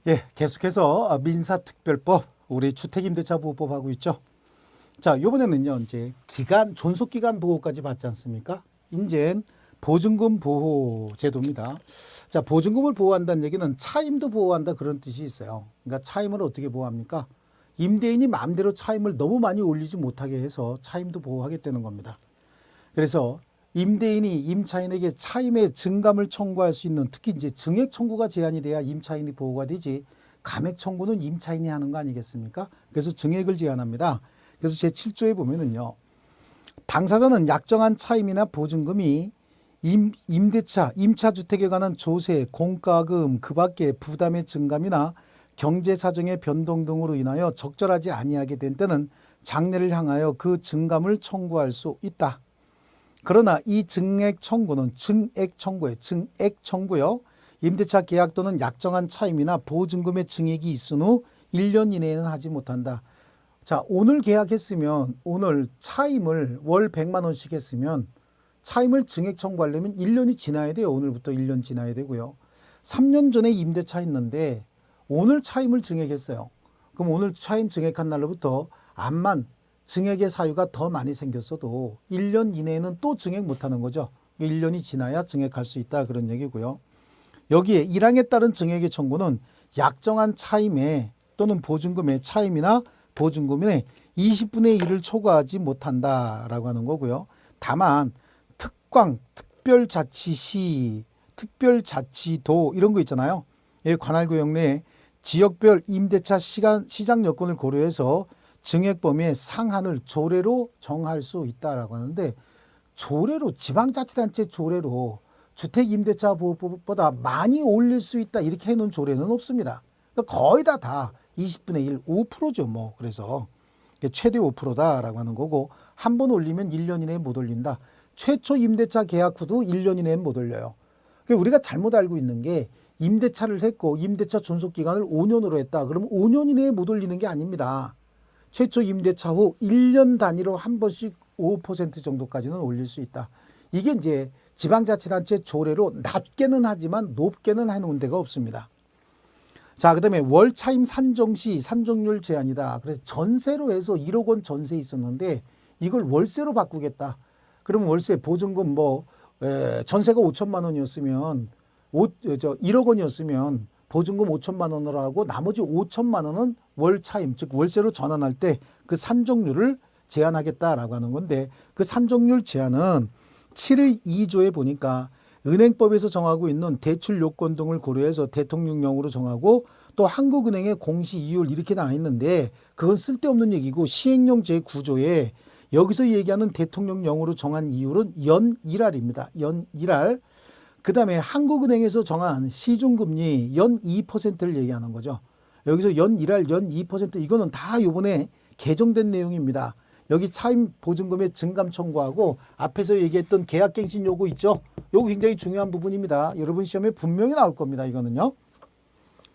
예, 계속해서 민사특별법, 우리 주택임대차보호법 하고 있죠. 자, 이번에는요, 이제 존속기간 보호까지 받지 않습니까? 이제 보증금 보호 제도입니다. 자, 보증금을 보호한다는 얘기는 차임도 보호한다 그런 뜻이 있어요. 그러니까 차임을 어떻게 보호합니까? 임대인이 마음대로 차임을 너무 많이 올리지 못하게 해서 차임도 보호하겠다는 겁니다. 그래서 임대인이 임차인에게 차임의 증감을 청구할 수 있는, 특히 이제 증액 청구가 제한이 돼야 임차인이 보호가 되지, 감액 청구는 임차인이 하는 거 아니겠습니까? 그래서 증액을 제한합니다. 그래서 제7조에 보면은요, 당사자는 약정한 차임이나 보증금이 임대차, 임차주택에 관한 조세, 공과금, 그 밖에 부담의 증감이나 경제사정의 변동 등으로 인하여 적절하지 아니하게 된 때는 장래를 향하여 그 증감을 청구할 수 있다. 그러나 이 증액 청구는 증액 청구요. 임대차 계약 또는 약정한 차임이나 보증금의 증액이 있은 후 1년 이내에는 하지 못한다. 자, 오늘 계약했으면 오늘 차임을 월 100만 원씩 했으면 차임을 증액 청구하려면 1년이 지나야 돼요. 오늘부터 1년 지나야 되고요. 3년 전에 임대차 했는데 오늘 차임을 증액했어요. 그럼 오늘 차임 증액한 날로부터 암만 증액의 사유가 더 많이 생겼어도 1년 이내에는 또 증액 못하는 거죠. 1년이 지나야 증액할 수 있다 그런 얘기고요. 여기에 1항에 따른 증액의 청구는 약정한 차임에 또는 보증금의 차임이나 보증금의 20분의 1을 초과하지 못한다라고 하는 거고요. 다만 특별자치시, 특별자치도 이런 거 있잖아요. 관할구역 내에 지역별 임대차 시장 여건을 고려해서 증액 범위의 상한을 조례로 정할 수 있다라고 하는데, 조례로, 지방자치단체 조례로 주택임대차 보호법보다 많이 올릴 수 있다 이렇게 해놓은 조례는 없습니다. 그러니까 거의 다 20분의 1, 5%죠 뭐. 그래서 최대 5%다라고 하는 거고, 한 번 올리면 1년 이내에 못 올린다. 최초 임대차 계약 후도 1년 이내는 못 올려요. 그러니까 우리가 잘못 알고 있는 게, 임대차를 했고 임대차 존속기간을 5년으로 했다. 그러면 5년 이내에 못 올리는 게 아닙니다. 최초 임대차 후 1년 단위로 한 번씩 5% 정도까지는 올릴 수 있다. 이게 이제 지방자치단체 조례로 낮게는 하지만 높게는 해놓은 데가 없습니다. 자, 그 다음에 월차임 산정시 산정률 제한이다. 그래서 전세로 해서 1억 원 전세 있었는데 이걸 월세로 바꾸겠다. 그러면 월세 보증금 전세가 5천만 원이었으면 1억 원이었으면 보증금 5천만 원으로 하고 나머지 5천만 원은 월차임, 즉 월세로 전환할 때 그 산정률을 제한하겠다라고 하는 건데, 그 산정률 제한은 7의 2조에 보니까 은행법에서 정하고 있는 대출 요건 등을 고려해서 대통령령으로 정하고, 또 한국은행의 공시 이율 이렇게 나와 있는데 그건 쓸데없는 얘기고, 시행령 제9조에 여기서 얘기하는 대통령령으로 정한 이율은 연 1할입니다. 연 1할. 그 다음에 한국은행에서 정한 시중금리 연 2%를 얘기하는 거죠. 여기서 연 1할, 연 2% 이거는 다 요번에 개정된 내용입니다. 여기 차임 보증금의 증감 청구하고 앞에서 얘기했던 계약갱신 요구 있죠. 요거 굉장히 중요한 부분입니다. 여러분 시험에 분명히 나올 겁니다. 이거는요.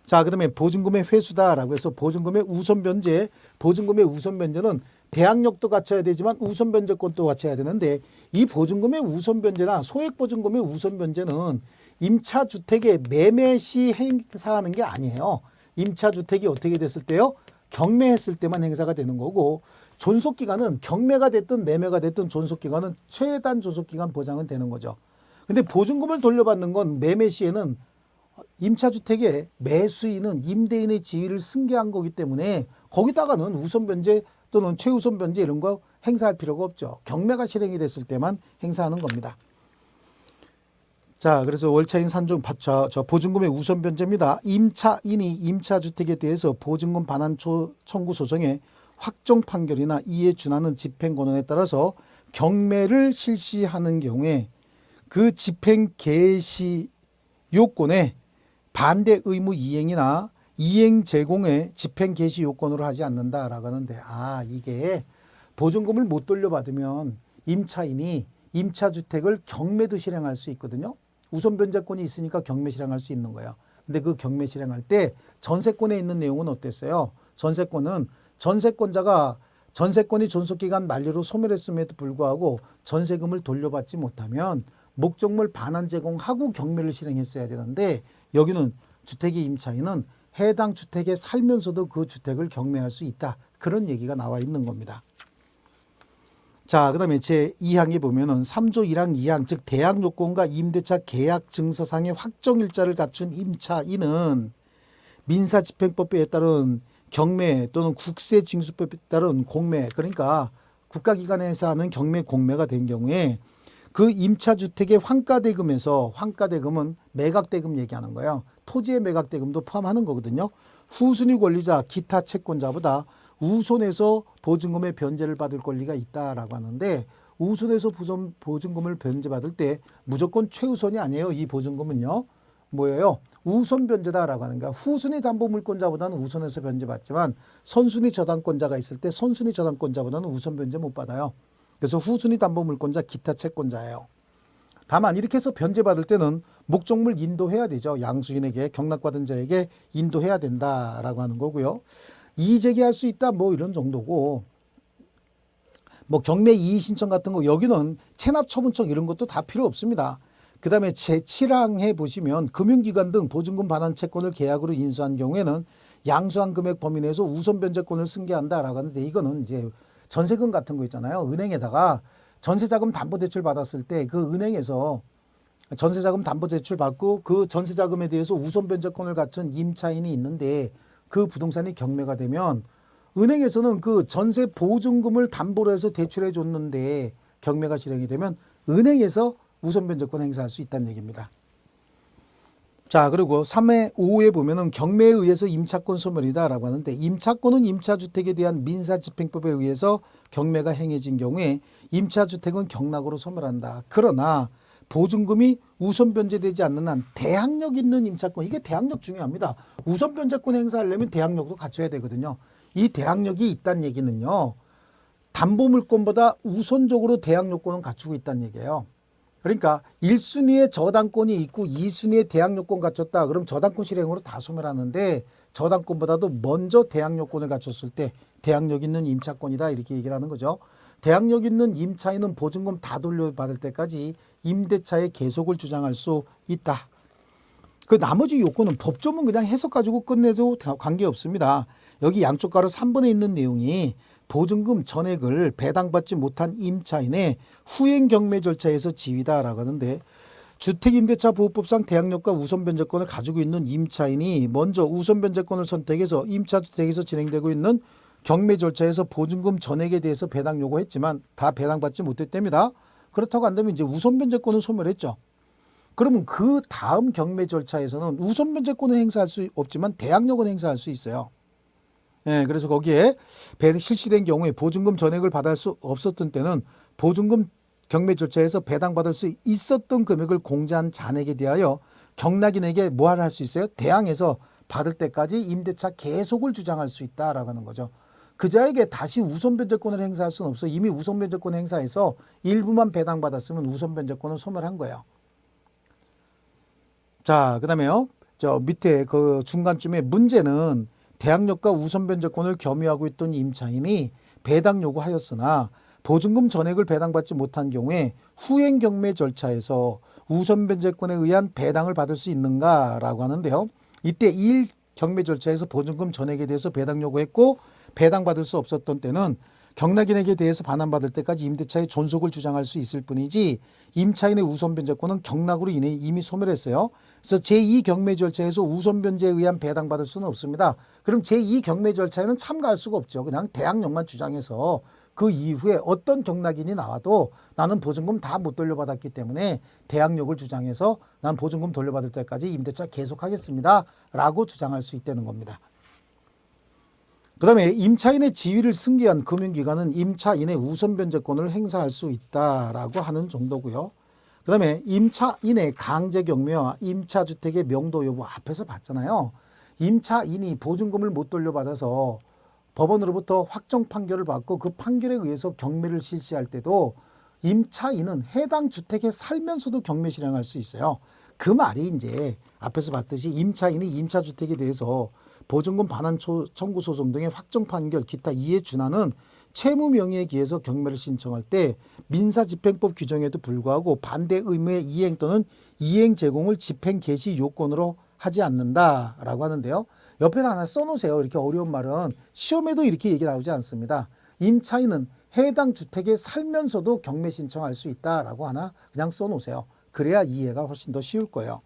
자, 그 다음에 보증금의 회수다라고 해서 보증금의 우선 변제, 보증금의 우선 변제는 대항력도 갖춰야 되지만 우선 변제권도 갖춰야 되는데, 이 보증금의 우선 변제나 소액 보증금의 우선 변제는 임차주택의 매매 시 행사하는 게 아니에요. 임차주택이 어떻게 됐을 때요? 경매했을 때만 행사가 되는 거고, 존속기간은 경매가 됐든 매매가 됐든 존속기간은 최단 존속기간 보장은 되는 거죠. 근데 보증금을 돌려받는 건 매매 시에는 임차주택의 매수인은 임대인의 지위를 승계한 거기 때문에 거기다가는 우선 변제 또는 최우선 변제 이런 거 행사할 필요가 없죠. 경매가 실행이 됐을 때만 행사하는 겁니다. 자, 그래서 월차인 산정 저 보증금의 우선 변제입니다. 임차인이 임차주택에 대해서 보증금 반환 청구 소송의 확정 판결이나 이에 준하는 집행권한에 따라서 경매를 실시하는 경우에 그 집행 개시 요건에 반대 의무 이행이나 이행 제공의 집행 개시 요건으로 하지 않는다라고 하는데, 이게 보증금을 못 돌려받으면 임차인이 임차주택을 경매도 실행할 수 있거든요. 우선 변제권이 있으니까 경매 실행할 수 있는 거예요. 근데 그 경매 실행할 때 전세권에 있는 내용은 어땠어요? 전세권은 전세권자가 전세권이 존속기간 만료로 소멸했음에도 불구하고 전세금을 돌려받지 못하면 목적물 반환 제공하고 경매를 실행했어야 되는데, 여기는 주택의 임차인은 해당 주택에 살면서도 그 주택을 경매할 수 있다. 그런 얘기가 나와 있는 겁니다. 자, 그 다음에 제2항에 보면은 3조 1항 2항, 즉 대항요건과 임대차 계약 증서상의 확정일자를 갖춘 임차인은 민사집행법에 따른 경매 또는 국세징수법에 따른 공매, 그러니까 국가기관에서 하는 경매 공매가 된 경우에 그 임차주택의 환가대금에서, 환가대금은 매각대금 얘기하는 거예요. 토지의 매각대금도 포함하는 거거든요. 후순위 권리자 기타 채권자보다 우선해서 보증금의 변제를 받을 권리가 있다라고 하는데, 우선해서 보증금을 변제받을 때 무조건 최우선이 아니에요. 이 보증금은요. 뭐예요? 우선 변제다라고 하는 거야. 후순위 담보물권자보다는 우선해서 변제받지만 선순위 저당권자가 있을 때 선순위 저당권자보다는 우선 변제 못 받아요. 그래서 후순위 담보물권자 기타 채권자예요. 다만 이렇게 해서 변제받을 때는 목적물 인도해야 되죠. 양수인에게, 경락받은 자에게 인도해야 된다라고 하는 거고요. 이의제기할 수 있다 뭐 이런 정도고, 뭐 경매 이의 신청 같은 거 여기는 체납 처분청 이런 것도 다 필요 없습니다. 그 다음에 제7항에 보시면 금융기관 등 보증금 반환 채권을 계약으로 인수한 경우에는 양수한 금액 범위 내에서 우선 변제권을 승계한다라고 하는데, 이거는 이제 전세금 같은 거 있잖아요. 은행에다가 전세자금 담보대출 받았을 때 그 은행에서 전세자금 담보대출 받고 그 전세자금에 대해서 우선 변제권을 갖춘 임차인이 있는데 그 부동산이 경매가 되면 은행에서는 그 전세 보증금을 담보로 해서 대출해 줬는데 경매가 실행이 되면 은행에서 우선 변제권 행사할 수 있다는 얘기입니다. 자, 그리고 3회 5호에 보면은 경매에 의해서 임차권 소멸이다라고 하는데, 임차권은 임차주택에 대한 민사집행법에 의해서 경매가 행해진 경우에 임차주택은 경락으로 소멸한다. 그러나 보증금이 우선 변제되지 않는 한 대항력 있는 임차권, 이게 대항력 중요합니다. 우선 변제권 행사하려면 대항력도 갖춰야 되거든요. 이 대항력이 있다는 얘기는요, 담보물권보다 우선적으로 대항요건은 갖추고 있다는 얘기예요. 그러니까 1순위에 저당권이 있고 2순위에 대항요건 갖췄다. 그럼 저당권 실행으로 다 소멸하는데, 저당권보다도 먼저 대항요건을 갖췄을 때 대항력 있는 임차권이다, 이렇게 얘기를 하는 거죠. 대항력 있는 임차인은 보증금 다 돌려받을 때까지 임대차의 계속을 주장할 수 있다. 그 나머지 요건은 법조문 그냥 해석 가지고 끝내도 관계없습니다. 여기 양쪽 가로 3번에 있는 내용이 보증금 전액을 배당받지 못한 임차인의 후행 경매 절차에서 지위다라고 하는데, 주택임대차보호법상 대항력과 우선변제권을 가지고 있는 임차인이 먼저 우선변제권을 선택해서 임차주택에서 진행되고 있는 경매 절차에서 보증금 전액에 대해서 배당 요구했지만 다 배당받지 못했답니다. 그렇다고 한다면 이제 우선변제권은 소멸했죠. 그러면 그 다음 경매 절차에서는 우선변제권은 행사할 수 없지만 대항력은 행사할 수 있어요. 네, 그래서 거기에 실시된 경우에 보증금 전액을 받을 수 없었던 때는 보증금 경매 절차에서 배당받을 수 있었던 금액을 공제한 잔액에 대하여 경락인에게 뭐하를 할 수 있어요? 대항해서 받을 때까지 임대차 계속을 주장할 수 있다라고 하는 거죠. 그자에게 다시 우선변제권을 행사할 수는 없어. 이미 우선변제권 행사해서 일부만 배당받았으면 우선변제권은 소멸한 거예요. 자, 그 다음에요. 저 밑에 그 중간쯤에 문제는 대항력과 우선변제권을 겸유하고 있던 임차인이 배당 요구하였으나 보증금 전액을 배당받지 못한 경우에 후행 경매 절차에서 우선변제권에 의한 배당을 받을 수 있는가라고 하는데요. 이때 1 경매 절차에서 보증금 전액에 대해서 배당 요구했고 배당받을 수 없었던 때는 경락인에게 대해서 반환받을 때까지 임대차의 존속을 주장할 수 있을 뿐이지 임차인의 우선변제권은 경락으로 인해 이미 소멸했어요. 그래서 제2 경매 절차에서 우선변제에 의한 배당받을 수는 없습니다. 그럼 제2 경매 절차에는 참가할 수가 없죠. 그냥 대항력만 주장해서 그 이후에 어떤 경락인이 나와도 나는 보증금 다 못 돌려받았기 때문에 대항력을 주장해서 난 보증금 돌려받을 때까지 임대차 계속하겠습니다 라고 주장할 수 있다는 겁니다. 그 다음에 임차인의 지위를 승계한 금융기관은 임차인의 우선변제권을 행사할 수 있다라고 하는 정도고요. 그 다음에 임차인의 강제경매와 임차주택의 명도 여부 앞에서 봤잖아요. 임차인이 보증금을 못 돌려받아서 법원으로부터 확정 판결을 받고 그 판결에 의해서 경매를 실시할 때도 임차인은 해당 주택에 살면서도 경매 실행할 수 있어요. 그 말이 이제 앞에서 봤듯이 임차인이 임차주택에 대해서 보증금 반환 청구 소송 등의 확정 판결 기타 이에 준하는 채무 명의에 기해서 경매를 신청할 때 민사집행법 규정에도 불구하고 반대 의무의 이행 또는 이행 제공을 집행 개시 요건으로 하지 않는다라고 하는데요. 옆에다 하나 써놓으세요. 이렇게 어려운 말은 시험에도 이렇게 얘기 나오지 않습니다. 임차인은 해당 주택에 살면서도 경매 신청할 수 있다라고 하나 그냥 써놓으세요. 그래야 이해가 훨씬 더 쉬울 거예요.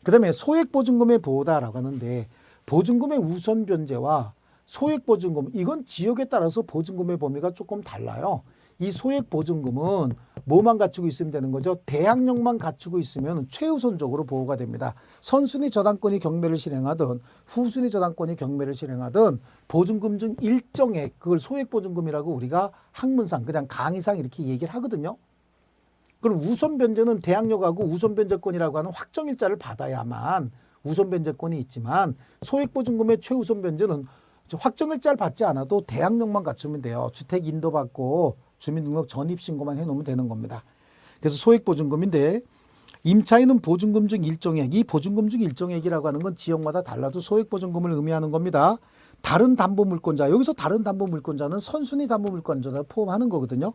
그 다음에 소액보증금의 보호다라고 하는데 보증금의 우선 변제와 소액보증금 이건 지역에 따라서 보증금의 범위가 조금 달라요. 이 소액보증금은 뭐만 갖추고 있으면 되는 거죠? 대항력만 갖추고 있으면 최우선적으로 보호가 됩니다. 선순위 저당권이 경매를 실행하든 후순위 저당권이 경매를 실행하든 보증금 중 일정액 그걸 소액보증금이라고 우리가 학문상 그냥 강의상 이렇게 얘기를 하거든요. 그럼 우선 변제는 대항력하고 우선 변제권이라고 하는 확정일자를 받아야만 우선 변제권이 있지만 소액보증금의 최우선 변제는 확정일자를 받지 않아도 대항력만 갖추면 돼요. 주택 인도받고 주민등록 전입신고만 해놓으면 되는 겁니다. 그래서 소액보증금인데 임차인은 보증금 중 일정액, 이 보증금 중 일정액이라고 하는 건 지역마다 달라도 소액보증금을 의미하는 겁니다. 다른 담보물권자, 여기서 다른 담보물권자는 선순위 담보물권자를 포함하는 거거든요.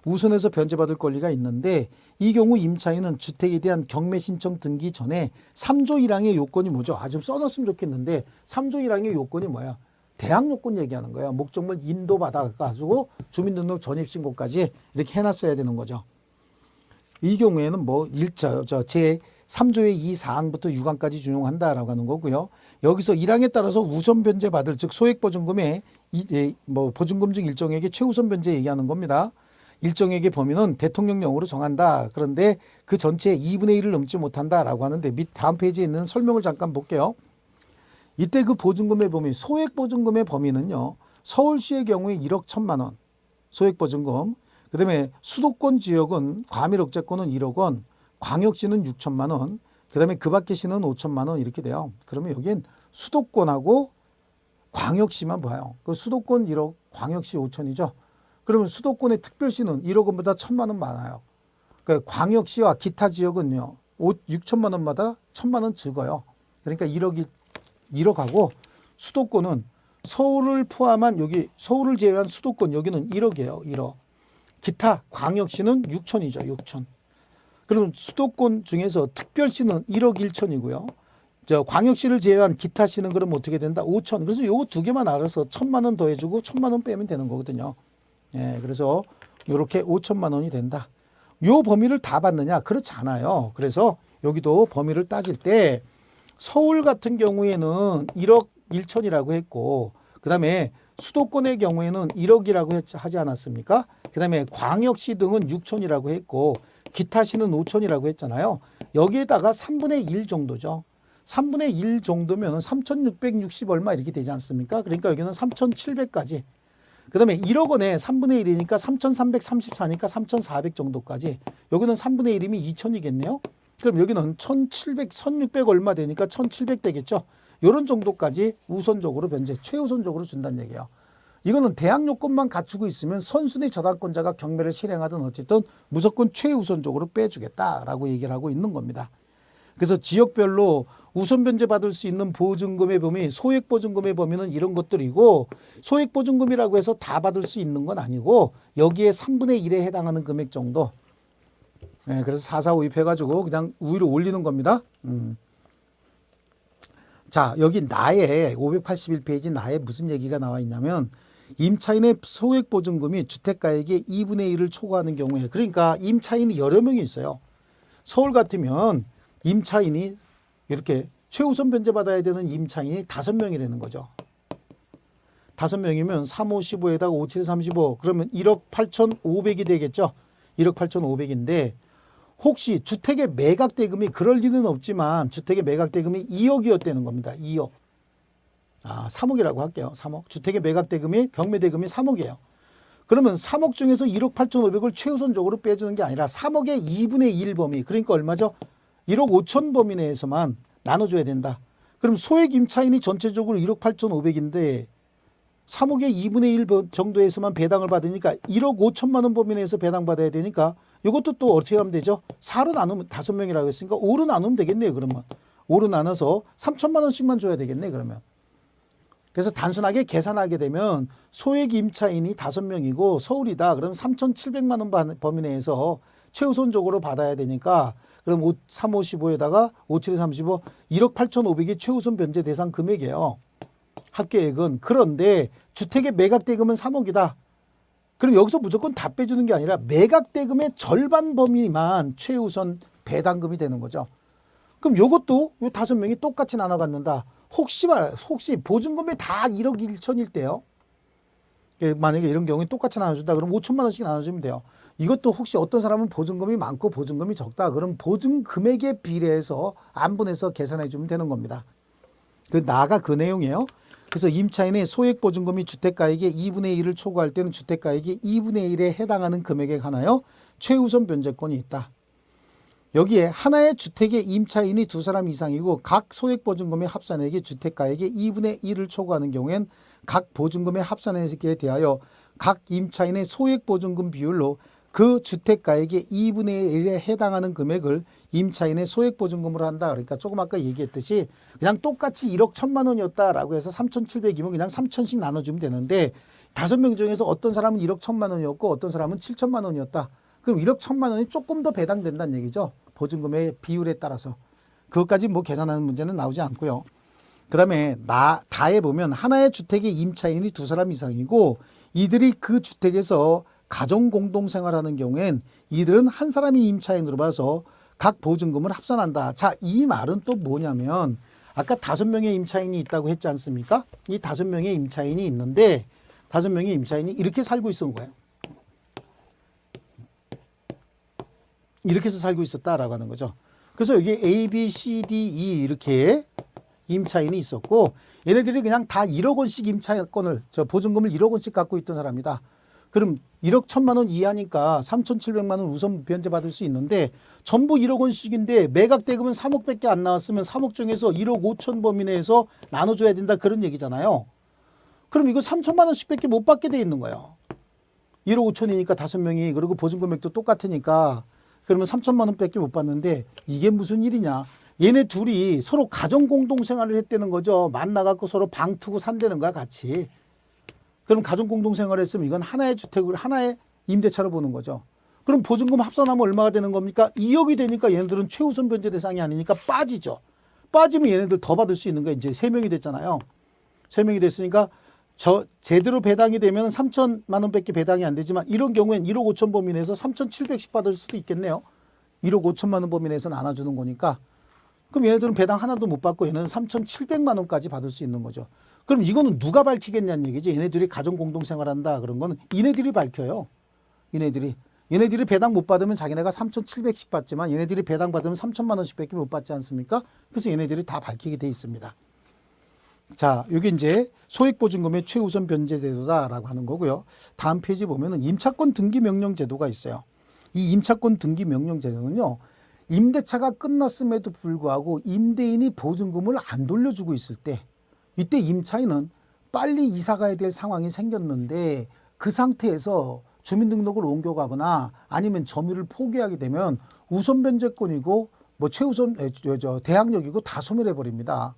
우선해서 변제받을 권리가 있는데 이 경우 임차인은 주택에 대한 경매 신청 등기 전에 3조 1항의 요건이 뭐죠? 좀 써놨으면 좋겠는데 3조 1항의 요건이 뭐야? 대항 요건 얘기하는 거예요. 목적물 인도받아가지고 주민등록 전입신고까지 이렇게 해놨어야 되는 거죠. 이 경우에는 뭐 제 3조의 2 사항부터 6항까지 준용한다라고 하는 거고요. 여기서 1항에 따라서 우선 변제 받을 즉 소액보증금의 보증금 중 일정액의 최우선 변제 얘기하는 겁니다. 일정액의 범위는 대통령령으로 정한다. 그런데 그 전체의 2분의 1을 넘지 못한다라고 하는데 밑 다음 페이지에 있는 설명을 잠깐 볼게요. 이때 그 보증금의 범위, 소액보증금의 범위는요. 서울시의 경우에 1억 1천만 원 소액보증금, 그다음에 수도권 지역은 과밀억제권은 1억 원, 광역시는 6천만 원, 그다음에 그 밖의 시는 5천만 원 이렇게 돼요. 그러면 여긴 수도권하고 광역시만 봐요. 그 수도권 1억, 광역시 5천이죠. 그러면 수도권의 특별시는 1억 원보다 1천만 원 많아요. 그러니까 광역시와 기타 지역은요. 6천만 원마다 1천만 원 적어요. 그러니까 1억하고 수도권은 서울을 포함한 여기 서울을 제외한 수도권 여기는 1억이에요. 1억. 기타 광역시는 6천이죠. 6천. 그럼 수도권 중에서 특별시는 1억 1천이고요. 저 광역시를 제외한 기타시는 그럼 어떻게 된다? 5천. 그래서 요거 두 개만 알아서 1천만 원 더해주고 1천만 원 빼면 되는 거거든요. 예, 그래서 이렇게 5천만 원이 된다. 요 범위를 다 받느냐? 그렇지 않아요. 그래서 여기도 범위를 따질 때 서울 같은 경우에는 1억 1천이라고 했고 그다음에 수도권의 경우에는 1억이라고 하지 않았습니까? 그다음에 광역시 등은 6천이라고 했고 기타시는 5천이라고 했잖아요. 여기에다가 3분의 1 정도죠. 3분의 1 정도면 3,660 얼마 이렇게 되지 않습니까? 그러니까 여기는 3,700까지. 그 다음에 1억 원에 3분의 1이니까 3,334니까 3,400 정도까지. 여기는 3분의 1이면 2천이겠네요. 그럼 여기는 1,700, 1,600 얼마 되니까 1,700 되겠죠. 이런 정도까지 우선적으로 변제, 최우선적으로 준다는 얘기예요. 이거는 대항 요건만 갖추고 있으면 선순위 저당권자가 경매를 실행하든 어쨌든 무조건 최우선적으로 빼주겠다라고 얘기를 하고 있는 겁니다. 그래서 지역별로 우선 변제 받을 수 있는 보증금의 범위, 소액보증금의 범위는 이런 것들이고 소액보증금이라고 해서 다 받을 수 있는 건 아니고 여기에 3분의 1에 해당하는 금액 정도. 네, 그래서 4452 해가지고 그냥 위로 올리는 겁니다. 자, 여기 나에 581페이지 나에 무슨 얘기가 나와 있냐면 임차인의 소액보증금이 주택가액의 2분의 1을 초과하는 경우에 그러니까 임차인이 여러 명이 있어요. 서울 같으면 임차인이 이렇게 최우선 변제받아야 되는 임차인이 5명이라는 거죠. 5명이면 3, 5, 15에다가 5, 7, 35 그러면 1억 8,500이 되겠죠. 1억 8,500인데 혹시 주택의 매각대금이 그럴 리는 없지만 주택의 매각대금이 2억이었다는 겁니다. 2억. 3억이라고 할게요. 3억. 주택의 매각대금이 경매대금이 3억이에요. 그러면 3억 중에서 1억 8,500을 최우선적으로 빼주는 게 아니라 3억의 2분의 1 범위 그러니까 얼마죠? 1억 5천 범위 내에서만 나눠줘야 된다. 그럼 소액 임차인이 전체적으로 1억 8,500인데 3억의 2분의 1 정도에서만 배당을 받으니까 1억 5천만 원 범위 내에서 배당받아야 되니까 이것도 또 어떻게 하면 되죠? 4로 나누면 5명이라고 했으니까 5로 나누면 되겠네요. 그러면 5로 나눠서 3천만 원씩만 줘야 되겠네. 그러면. 그래서 단순하게 계산하게 되면 소액 임차인이 5명이고 서울이다. 그러면 3,700만 원 범위 내에서 최우선적으로 받아야 되니까 그럼 3, 5, 15에다가 5, 7에 35, 1억 8,500이 최우선 변제 대상 금액이에요. 합계액은. 그런데 주택의 매각 대금은 3억이다. 그럼 여기서 무조건 다 빼주는 게 아니라 매각 대금의 절반 범위만 최우선 배당금이 되는 거죠. 그럼 요것도 요 5명이 똑같이 나눠 갖는다. 혹시 보증금이 다 1억 1천일 때요. 만약에 이런 경우에 똑같이 나눠준다. 그럼 5천만 원씩 나눠주면 돼요. 이것도 혹시 어떤 사람은 보증금이 많고 보증금이 적다. 그럼 보증 금액에 비례해서 안분해서 계산해 주면 되는 겁니다. 나아가 그 내용이에요. 그래서 임차인의 소액 보증금이 주택가액의 2분의 1을 초과할 때는 주택가액의 2분의 1에 해당하는 금액에 관하여 최우선 변제권이 있다. 여기에 하나의 주택의 임차인이 2사람 이상이고 각 소액 보증금의 합산액이 주택가액의 2분의 1을 초과하는 경우엔 각 보증금의 합산액에 대하여 각 임차인의 소액 보증금 비율로 그 주택가액의 2분의 1에 해당하는 금액을 임차인의 소액 보증금으로 한다. 그러니까 조금 아까 얘기했듯이 그냥 똑같이 1억 1천만 원이었다라고 해서 3,700이면 그냥 3천씩 나눠주면 되는데 5명 중에서 어떤 사람은 1억 1천만 원이었고 어떤 사람은 7천만 원이었다. 그럼 1억 1천만 원이 조금 더 배당된다는 얘기죠. 보증금의 비율에 따라서. 그것까지 뭐 계산하는 문제는 나오지 않고요. 그 다음에 다에 보면 하나의 주택의 임차인이 2사람 이상이고 이들이 그 주택에서 가정 공동생활하는 경우엔 이들은 한 사람이 임차인으로 봐서 각 보증금을 합산한다. 자, 이 말은 또 뭐냐면 아까 5명의 임차인이 있다고 했지 않습니까? 이 5명의 임차인이 있는데 5명의 임차인이 이렇게 살고 있었던 거예요. 이렇게 해서 살고 있었다라고 하는 거죠. 그래서 여기 A, B, C, D, E 이렇게 임차인이 있었고 얘네들이 그냥 다 1억 원씩 임차권을 보증금을 1억 원씩 갖고 있던 사람이다. 그럼 1억 1천만 원 이하니까 3,700만 원 우선 변제받을 수 있는데 전부 1억 원씩인데 매각 대금은 3억밖에 안 나왔으면 3억 중에서 1억 5천 범위 내에서 나눠줘야 된다 그런 얘기잖아요. 그럼 이거 3천만 원씩밖에 못 받게 돼 있는 거예요. 1억 5천이니까 5명이 그리고 보증금액도 똑같으니까 그러면 3천만 원밖에 못 받는데 이게 무슨 일이냐. 얘네 둘이 서로 가정 공동생활을 했다는 거죠. 만나갖고 서로 방 투고 산다는 거야 같이. 그럼 가정 공동생활을 했으면 이건 하나의 주택을 하나의 임대차로 보는 거죠. 그럼 보증금 합산하면 얼마가 되는 겁니까? 2억이 되니까 얘네들은 최우선 변제 대상이 아니니까 빠지죠. 빠지면 얘네들 더 받을 수 있는 거야. 이제 3명이 됐잖아요. 3명이 됐으니까 제대로 배당이 되면 3천만 원밖에 배당이 안 되지만 이런 경우엔 1억 5천 범위 내에서 3,700씩 받을 수도 있겠네요. 1억 5천만 원 범위 내에서 나눠주는 거니까. 그럼 얘네들은 배당 하나도 못 받고 얘네는 3,700만 원까지 받을 수 있는 거죠. 그럼 이거는 누가 밝히겠냐는 얘기죠. 얘네들이 가정 공동생활한다 그런 거는 얘네들이 밝혀요. 얘네들이 배당 못 받으면 자기네가 3,700씩 받지만 얘네들이 배당 받으면 3천만 원씩밖에 못 받지 않습니까? 그래서 얘네들이 다 밝히게 돼 있습니다. 자, 여기 이제 소액보증금의 최우선 변제 제도다라고 하는 거고요. 다음 페이지 보면은 임차권 등기 명령 제도가 있어요. 이 임차권 등기 명령 제도는요. 임대차가 끝났음에도 불구하고 임대인이 보증금을 안 돌려주고 있을 때 이때 임차인은 빨리 이사 가야 될 상황이 생겼는데 그 상태에서 주민등록을 옮겨가거나 아니면 점유를 포기하게 되면 우선 변제권이고 뭐 최우선 대항력이고 다 소멸해 버립니다.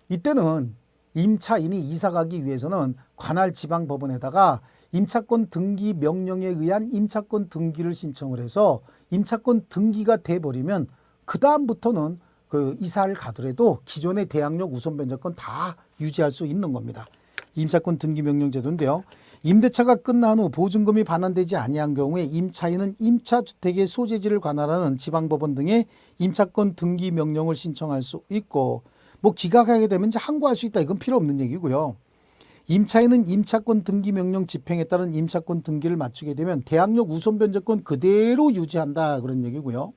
이때는 임차인이 이사 가기 위해서는 관할 지방법원에다가 임차권 등기 명령에 의한 임차권 등기를 신청을 해서 임차권 등기가 돼 버리면 그 다음부터는 그 이사를 가더라도 기존의 대항력 우선 변제권 다 유지할 수 있는 겁니다. 임차권 등기 명령 제도인데요. 임대차가 끝난 후 보증금이 반환되지 아니한 경우에 임차인은 임차주택의 소재지를 관할하는 지방법원 등에 임차권 등기 명령을 신청할 수 있고 뭐 기각하게 되면 이제 항고할 수 있다. 이건 필요 없는 얘기고요. 임차인은 임차권 등기 명령 집행에 따른 임차권 등기를 맞추게 되면 대항력 우선 변제권 그대로 유지한다. 그런 얘기고요.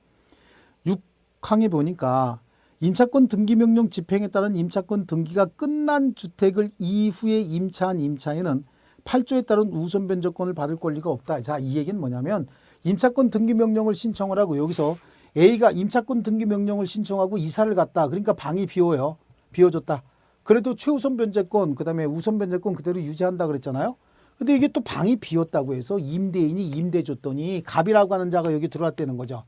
6항에 보니까 임차권 등기 명령 집행에 따른 임차권 등기가 끝난 주택을 이후에 임차한 임차인은 8조에 따른 우선 변제권을 받을 권리가 없다. 자, 이 얘기는 뭐냐면 임차권 등기 명령을 신청을 하고 여기서 A가 임차권 등기 명령을 신청하고 이사를 갔다. 그러니까 방이 비워요. 비워졌다. 그래도 최우선 변제권 그다음에 우선 변제권 그대로 유지한다 그랬잖아요. 근데 이게 또 방이 비었다고 해서 임대인이 임대 줬더니 갑이라고 하는 자가 여기 들어왔다는 거죠.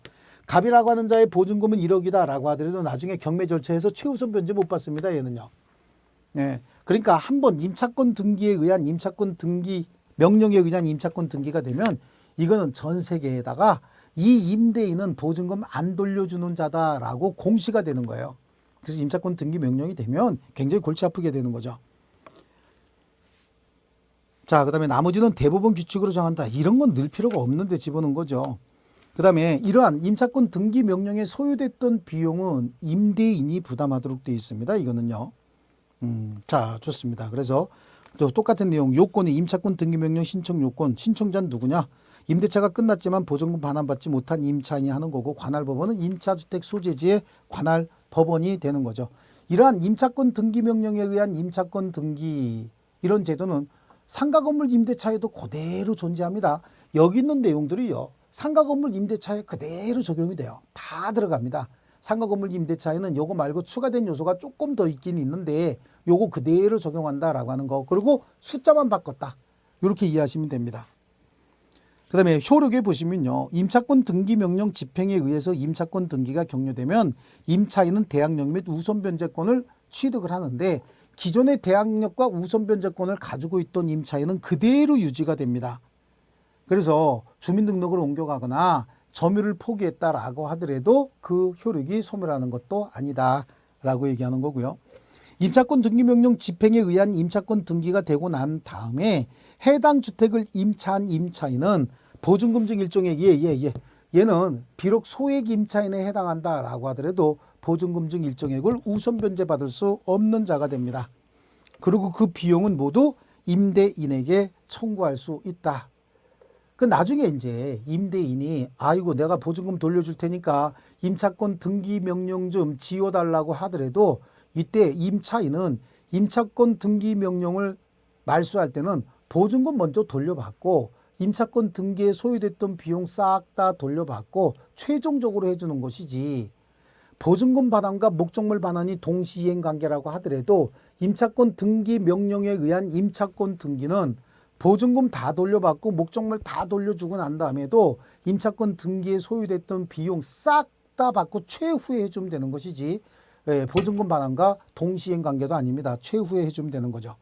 갑이라고 하는 자의 보증금은 1억이다 라고 하더라도 나중에 경매 절차에서 최우선 변제 못 받습니다. 얘는요. 네. 그러니까 한번 임차권 등기에 의한 임차권 등기 명령에 의한 임차권 등기가 되면 이거는 전 세계에다가 이 임대인은 보증금 안 돌려주는 자다라고 공시가 되는 거예요. 그래서 임차권 등기 명령이 되면 굉장히 골치 아프게 되는 거죠. 자, 그 다음에 나머지는 대법원 규칙으로 정한다. 이런 건 늘 필요가 없는데 집어넣은 거죠. 그 다음에 이러한 임차권 등기 명령에 소요됐던 비용은 임대인이 부담하도록 되어 있습니다. 이거는요. 자, 좋습니다. 그래서 또 똑같은 내용, 요건이 임차권 등기 명령 신청 요건, 신청자는 누구냐? 임대차가 끝났지만 보증금 반환받지 못한 임차인이 하는 거고, 관할법원은 임차주택 소재지의 관할법원이 되는 거죠. 이러한 임차권 등기 명령에 의한 임차권 등기, 이런 제도는 상가건물 임대차에도 그대로 존재합니다. 여기 있는 내용들이요, 상가건물 임대차에 그대로 적용이 돼요. 다 들어갑니다. 상가건물 임대차에는 요거 말고 추가된 요소가 조금 더 있긴 있는데 요거 그대로 적용한다라고 하는 거. 그리고 숫자만 바꿨다. 이렇게 이해하시면 됩니다. 그 다음에 효력에 보시면요, 임차권 등기 명령 집행에 의해서 임차권 등기가 격려되면 임차인은 대항력 및 우선 변제권을 취득을 하는데, 기존의 대항력과 우선 변제권을 가지고 있던 임차인은 그대로 유지가 됩니다. 그래서 주민등록을 옮겨가거나 점유를 포기했다라고 하더라도 그 효력이 소멸하는 것도 아니다라고 얘기하는 거고요. 임차권 등기명령 집행에 의한 임차권 등기가 되고 난 다음에 해당 주택을 임차한 임차인은 보증금증 일종의 얘는 비록 소액 임차인에 해당한다라고 하더라도 보증금증 일정액을 우선 변제받을 수 없는 자가 됩니다. 그리고 그 비용은 모두 임대인에게 청구할 수 있다. 그 나중에 이제 임대인이 아이고 내가 보증금 돌려줄 테니까 임차권 등기 명령 좀 지워달라고 하더라도, 이때 임차인은 임차권 등기 명령을 말소할 때는 보증금 먼저 돌려받고 임차권 등기에 소요됐던 비용 싹 다 돌려받고 최종적으로 해주는 것이지, 보증금 반환과 목적물 반환이 동시이행 관계라고 하더라도 임차권 등기 명령에 의한 임차권 등기는 보증금 다 돌려받고 목적물 다 돌려주고 난 다음에도 임차권 등기에 소요됐던 비용 싹 다 받고 최후에 해주면 되는 것이지, 보증금 반환과 동시행 관계도 아닙니다. 최후에 해주면 되는 거죠.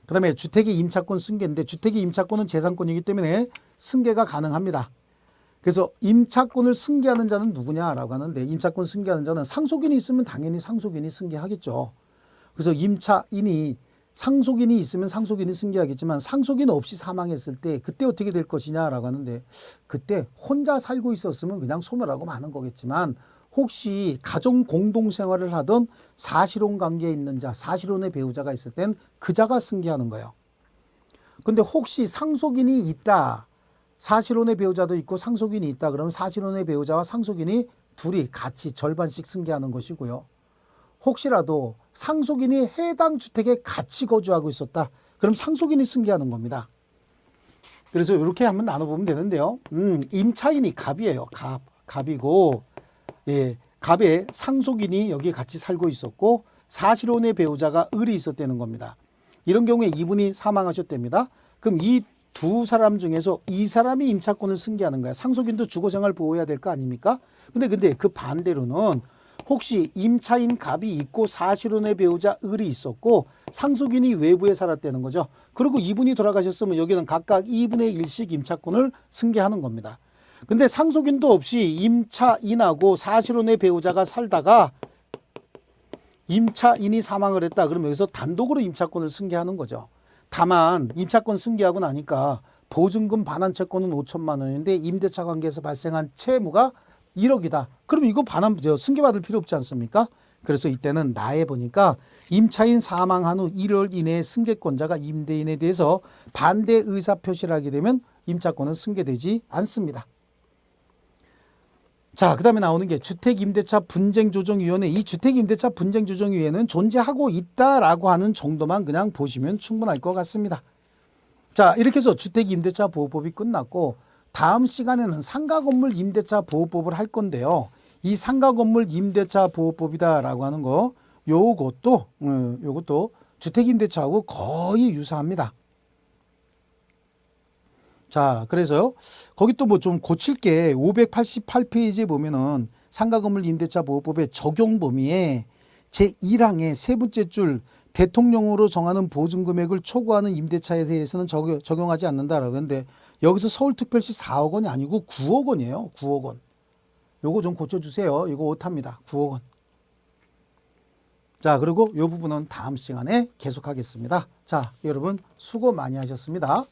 그 다음에 주택의 임차권 승계인데, 주택의 임차권은 재산권이기 때문에 승계가 가능합니다. 그래서 임차권을 승계하는 자는 누구냐라고 하는데, 임차권 승계하는 자는 상속인이 있으면 당연히 상속인이 승계하겠죠. 그래서 임차인이 상속인이 있으면 상속인이 승계하겠지만 상속인 없이 사망했을 때 그때 어떻게 될 것이냐라고 하는데, 그때 혼자 살고 있었으면 그냥 소멸하고 마는 거겠지만, 혹시 가정 공동생활을 하던 사실혼 관계에 있는 자, 사실혼의 배우자가 있을 땐 그 자가 승계하는 거예요. 근데 혹시 상속인이 있다, 사실혼의 배우자도 있고 상속인이 있다, 그러면 사실혼의 배우자와 상속인이 둘이 같이 절반씩 승계하는 것이고요. 혹시라도 상속인이 해당 주택에 같이 거주하고 있었다, 그럼 상속인이 승계하는 겁니다. 그래서 이렇게 한번 나눠보면 되는데요. 임차인이 갑이에요. 갑이고, 갑에 상속인이 여기에 같이 살고 있었고 사실혼의 배우자가 을이 있었다는 겁니다. 이런 경우에 이분이 사망하셨답니다. 그럼 이 두 사람 중에서 이 사람이 임차권을 승계하는 거야. 상속인도 주거생활 보호해야 될 거 아닙니까? 근데 그 반대로는 혹시 임차인 갑이 있고 사실혼의 배우자 을이 있었고 상속인이 외부에 살았다는 거죠. 그리고 이분이 돌아가셨으면 여기는 각각 2분의 1씩 임차권을 승계하는 겁니다. 근데 상속인도 없이 임차인하고 사실혼의 배우자가 살다가 임차인이 사망을 했다. 그러면 여기서 단독으로 임차권을 승계하는 거죠. 다만 임차권 승계하고 나니까 보증금 반환 채권은 5천만 원인데 임대차 관계에서 발생한 채무가 1억이다. 그럼 이거 승계받을 필요 없지 않습니까? 그래서 이때는 나에 보니까 임차인 사망한 후 1월 이내에 승계권자가 임대인에 대해서 반대 의사 표시를 하게 되면 임차권은 승계되지 않습니다. 자, 그 다음에 나오는 게 주택임대차 분쟁조정위원회. 이 주택임대차 분쟁조정위원회는 존재하고 있다라고 하는 정도만 그냥 보시면 충분할 것 같습니다. 자, 이렇게 해서 주택임대차 보호법이 끝났고, 다음 시간에는 상가건물 임대차 보호법을 할 건데요. 이 상가건물 임대차 보호법이다라고 하는 거, 요것도 주택임대차하고 거의 유사합니다. 자, 그래서요, 거기 또 뭐 좀 고칠 게 588페이지에 보면은 상가건물 임대차 보호법의 적용 범위에 제1항의 세 번째 줄 대통령으로 정하는 보증금액을 초과하는 임대차에 대해서는 적용하지 않는다라고 했는데 여기서 서울특별시 4억 원이 아니고 9억 원이에요. 9억 원. 요거 좀 고쳐주세요. 이거 오타입니다. 9억 원. 자, 그리고 이 부분은 다음 시간에 계속하겠습니다. 자, 여러분 수고 많이 하셨습니다.